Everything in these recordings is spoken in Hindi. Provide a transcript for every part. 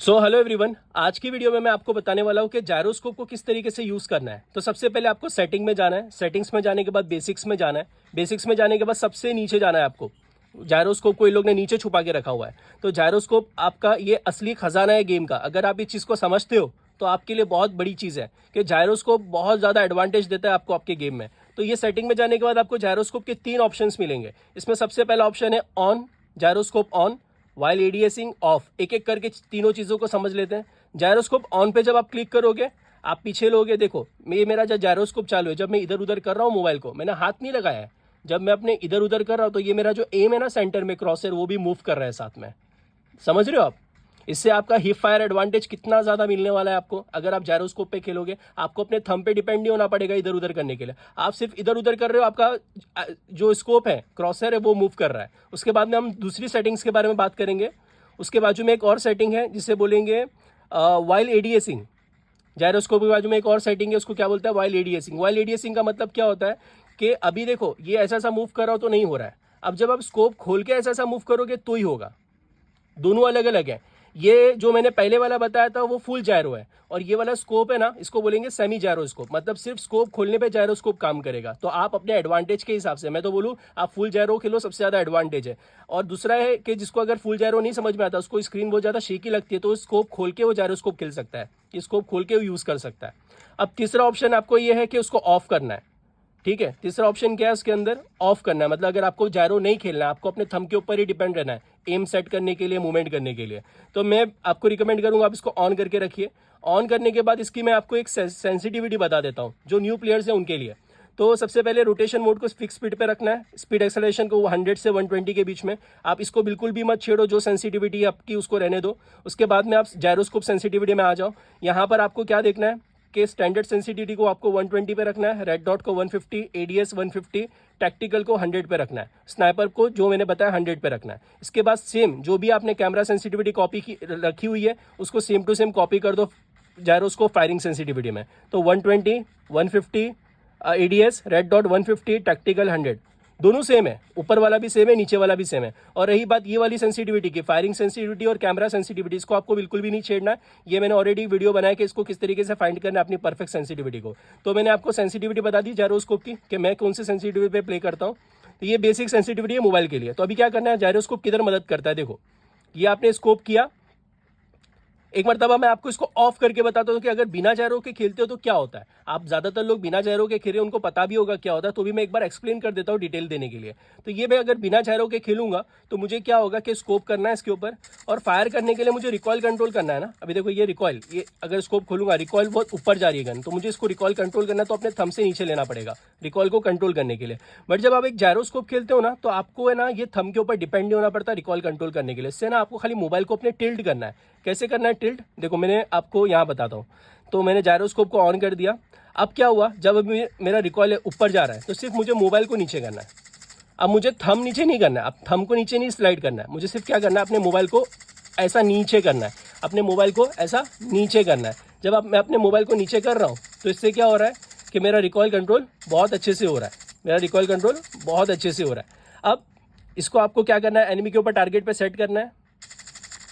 हेलो एवरीवन, आज की वीडियो में मैं आपको बताने वाला हूँ कि जायरोस्कोप को किस तरीके से यूज़ करना है। तो सबसे पहले आपको सेटिंग में जाना है, सेटिंग्स में जाने के बाद बेसिक्स में जाना है, बेसिक्स में जाने के बाद सबसे नीचे जाना है आपको। जायरोस्कोप को इन लोग ने नीचे छुपा के रखा हुआ है। तो जायरोस्कोप आपका ये असली खजाना है गेम का। अगर आप इस चीज़ को समझते हो तो आपके लिए बहुत बड़ी चीज़ है कि जायरोस्कोप बहुत ज़्यादा एडवांटेज देता है आपको आपके गेम में। तो ये सेटिंग में जाने के बाद आपको जायरोस्कोप के 3 ऑप्शंस मिलेंगे। इसमें सबसे पहला ऑप्शन है ऑन, जायरोस्कोप ऑन, वाइल एडीएसिंग ऑफ। एक एक करके तीनों चीज़ों को समझ लेते हैं। जायरोस्कोप ऑन पे जब आप क्लिक करोगे, आप पीछे लोगे, देखो ये मेरा जब जायरोस्कोप चालू है, जब मैं इधर उधर कर रहा हूँ मोबाइल को, मैंने हाथ नहीं लगाया है। जब मैं अपने इधर उधर कर रहा हूँ तो ये मेरा जो एम है ना सेंटर में क्रॉसर, वो भी मूव कर रहा है साथ में। समझ रहे हो आप? इससे आपका हिप फायर एडवांटेज कितना ज़्यादा मिलने वाला है आपको। अगर आप जायरोस्कोप पे खेलोगे, आपको अपने थंब पे डिपेंड नहीं होना पड़ेगा इधर उधर करने के लिए। आप सिर्फ इधर उधर कर रहे हो, आपका जो स्कोप है, क्रॉसर है, वो मूव कर रहा है। उसके बाद में हम दूसरी सेटिंग्स के बारे में बात करेंगे। उसके बाजू में एक और सेटिंग है जिसे बोलेंगे वाइल एडीएसिंग। जायरोस्कोप के बाजू में एक और सेटिंग है, उसको क्या बोलता है? वाइल एडीएसिंग। वाइल एडीएसिंग का मतलब क्या होता है कि अभी देखो ये ऐसा ऐसा मूव कर रहा हो तो नहीं हो रहा है। अब जब आप स्कोप खोल के ऐसा ऐसा मूव करोगे तो ही होगा। दोनों अलग अलग है। ये जो मैंने पहले वाला बताया था वो फुल जायरो है, और ये वाला स्कोप है ना, इसको बोलेंगे सेमी जायरोस्कोप। मतलब सिर्फ स्कोप खोलने पे जायरोस्कोप काम करेगा। तो आप अपने एडवांटेज के हिसाब से, मैं तो बोलूँ आप फुल जायरो खेलो, सबसे ज़्यादा एडवांटेज है। और दूसरा है कि जिसको अगर फुल जायरो नहीं समझ में आता, उसको स्क्रीन बहुत ज़्यादा शेकी लगती है, तो स्कोप खोल के वो जायरोस्कोप खेल सकता है, स्कोप खोल के वो यूज़ कर सकता है। अब तीसरा ऑप्शन आपको ये है कि उसको ऑफ करना है। ठीक है, तीसरा ऑप्शन क्या है उसके अंदर? ऑफ करना है। मतलब अगर आपको जायरो नहीं खेलना है, आपको अपने थंब के ऊपर ही डिपेंड रहना है एम सेट करने के लिए, मूवमेंट करने के लिए, तो मैं आपको रिकमेंड करूंगा आप इसको ऑन करके रखिए। ऑन करने के बाद इसकी मैं आपको एक सेंसिटिविटी बता देता हूँ जो न्यू प्लेयर्स हैं उनके लिए। तो सबसे पहले रोटेशन मोड को फिक्स स्पीड पे रखना है, स्पीड एक्सेलरेशन को 100 से 120 के बीच में। आप इसको बिल्कुल भी मत छेड़ो, जो सेंसिटिविटी आपकी उसको रहने दो। उसके बाद में आप जायरोस्कोप सेंसिटिविटी में आ जाओ। यहाँ पर आपको क्या देखना है कि स्टैंडर्ड सेंसिटिविटी को आपको 120 पे रखना है, रेड डॉट को 150, एडीएस 150, टैक्टिकल को 100 पे रखना है, स्नाइपर को जो मैंने बताया 100 पे रखना है। इसके बाद सेम जो भी आपने कैमरा सेंसिटिविटी कॉपी की रखी हुई है, उसको सेम टू सेम कॉपी कर दो जायरोस्कोप फायरिंग सेंसिटिविटी में। तो 120, 150 एडीएस, रेड डॉट 150, टैक्टिकल 100, दोनों सेम है। ऊपर वाला भी सेम है, नीचे वाला भी सेम है। और रही बात ये वाली सेंसिटिविटी की, फायरिंग सेंसिटिविटी और कैमरा सेंसिटिविटी, इसको आपको बिल्कुल भी नहीं छेड़ना है। ये मैंने ऑलरेडी वीडियो बनाया कि इसको किस तरीके से फाइंड करना है अपनी परफेक्ट सेंसिटिविटी को। तो मैंने आपको सेंसिटिविटी बता दी जायरोस्कोप की कि मैं कौन से सेंसिटिविटी पे प्ले करता हूँ। तो ये बेसिक सेंसिटिविटी है मोबाइल के लिए। तो अभी क्या करना है, जायरोस्कोप किधर मदद करता है, देखो ये आपने स्कोप किया, एक मरतबा मैं आपको इसको ऑफ करके बताता हूँ कि अगर बिना जायरो के खेलते हो तो क्या होता है। आप ज़्यादातर लोग बिना जायरो के खेले, उनको पता भी होगा क्या होता है, तो भी मैं एक बार एक्सप्लेन कर देता हूँ डिटेल देने के लिए। तो ये मैं अगर बिना जायरो के खेलूंगा तो मुझे क्या होगा कि स्कोप करना है इसके ऊपर, और फायर करने के लिए मुझे रिकॉइल कंट्रोल करना है ना। अभी देखो ये रिकॉइल, ये अगर स्कोप खोलूंगा, रिकॉइल बहुत ऊपर जा रही है गन, तो मुझे इसको रिकॉइल कंट्रोल करना है, तो अपने थंब से नीचे लेना पड़ेगा रिकॉइल को कंट्रोल करने के लिए। बट जब आप एक जायरोस्कोप खेलते हो ना, तो आपको है ना ये थंब के ऊपर डिपेंड नहीं होना पड़ता रिकॉइल कंट्रोल करने के लिए। इससे ना आपको खाली मोबाइल को अपने टिल्ट करना है। कैसे करना है टिल्ट, देखो मैंने आपको यहाँ बताता हूँ। तो मैंने जायरोस्कोप को ऑन कर दिया। अब क्या हुआ, जब मेरा रिकॉइल ऊपर जा रहा है तो सिर्फ मुझे मोबाइल को नीचे करना है। अब मुझे थंब नीचे नहीं करना है, अब थंब को नीचे नहीं स्लाइड करना है, मुझे सिर्फ क्या करना है, अपने मोबाइल को ऐसा नीचे करना है, अपने मोबाइल को ऐसा नीचे करना है। जब मैं अपने मोबाइल को नीचे कर रहा हूँ तो इससे क्या हो रहा है कि मेरा रिकॉइल कंट्रोल बहुत अच्छे से हो रहा है, मेरा रिकॉइल कंट्रोल बहुत अच्छे से हो रहा है। अब इसको आपको क्या करना है, एनिमी के ऊपर टारगेट पे सेट करना है,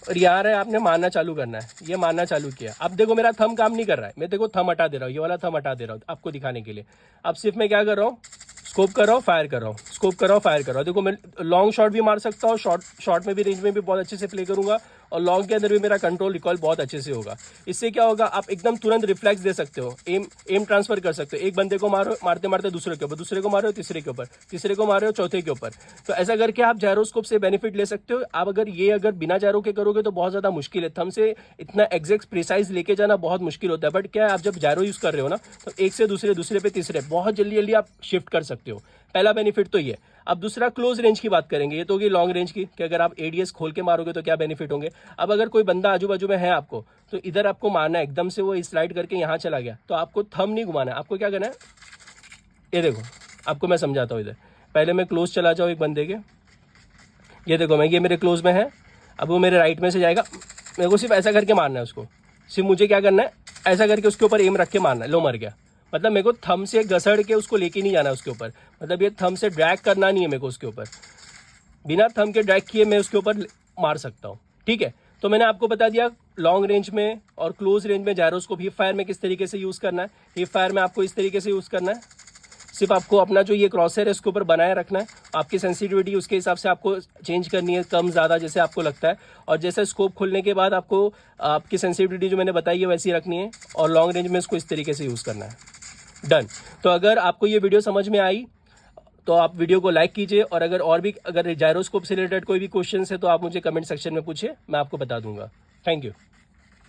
और यहाँ है आपने मारना चालू करना है। ये मारना चालू किया। अब देखो मेरा थंब काम नहीं कर रहा है, मैं देखो थंब हटा दे रहा हूँ, ये वाला थंब हटा दे रहा हूँ आपको दिखाने के लिए। अब सिर्फ मैं क्या कर रहा हूँ, स्कोप कर रहा हूँ, फायर कर रहा हूँ, स्कोप कर रहा हूँ, फायर कर रहा हूँ। देखो मैं लॉन्ग शॉट भी मार सकता हूँ, शॉट में भी, रेंज में भी बहुत अच्छे से प्ले करूँगा, और लॉन्ग के अंदर भी मेरा कंट्रोल रिकॉल बहुत अच्छे से होगा। इससे क्या होगा, आप एकदम तुरंत रिफ्लेक्स दे सकते हो, एम ट्रांसफर कर सकते हो। एक बंदे को मारो, मारते मारते दूसरे के ऊपर, दूसरे को मारो तीसरे के ऊपर, तीसरे को मारो चौथे के ऊपर। तो ऐसा करके आप जायरोस्कोप से बेनिफिट ले सकते हो। आप अगर बिना जायरो के करोगे तो बहुत ज़्यादा मुश्किल है, थंब से इतना एग्जैक्ट प्रिसाइज लेके जाना बहुत मुश्किल होता है। बट क्या है, आप जब जायरो यूज़ कर रहे हो ना, तो एक से दूसरे, दूसरे पे तीसरे बहुत जल्दी जल्दी आप शिफ्ट कर सकते हो। पहला बेनिफिट तो ये। अब दूसरा क्लोज रेंज की बात करेंगे। ये तो होगी लॉन्ग रेंज की, कि अगर आप एडीएस खोल के मारोगे तो क्या बेनिफिट होंगे। अब अगर कोई बंदा आजू बाजू में है आपको, तो इधर आपको मारना है, एकदम से वो स्लाइड करके यहाँ चला गया, तो आपको थंब नहीं घुमाना है। आपको क्या करना है, ये देखो आपको मैं समझाता हूँ। इधर पहले मैं क्लोज चला जाऊँ एक बंदे के, ये देखो ये मेरे क्लोज में है। अब वो मेरे राइट में से जाएगा, मेरे को सिर्फ ऐसा करके मारना है उसको। सिर्फ मुझे क्या करना है, ऐसा करके उसके ऊपर एम रख के मारना है। लो मर गया। मतलब मेरे को थंब से घसड़ के उसको लेके नहीं जाना उसके ऊपर, मतलब ये थंब से ड्रैग करना नहीं है मेरे को उसके ऊपर। बिना थंब के ड्रैग किए मैं उसके ऊपर मार सकता हूँ। ठीक है, तो मैंने आपको बता दिया लॉन्ग रेंज में और क्लोज रेंज में जायरोस्कोप हिप फायर में किस तरीके से यूज़ करना है। हिप फायर में आपको इस तरीके से यूज़ करना है, सिर्फ आपको अपना जो ये क्रॉसहेयर है इसके ऊपर बनाए रखना है। आपकी सेंसिटिविटी उसके हिसाब से आपको चेंज करनी है, कम ज़्यादा जैसे आपको लगता है। और जैसे स्कोप खुलने के बाद आपको आपकी सेंसिटिविटी जो मैंने बताई है वैसी रखनी है और लॉन्ग रेंज में इसको इस तरीके से यूज़ करना है। डन। तो अगर आपको ये वीडियो समझ में आई तो आप वीडियो को लाइक कीजिए, और अगर जायरोस्कोप से रिलेटेड कोई भी क्वेश्चन है तो आप मुझे कमेंट सेक्शन में पूछिए, मैं आपको बता दूंगा। Thank you.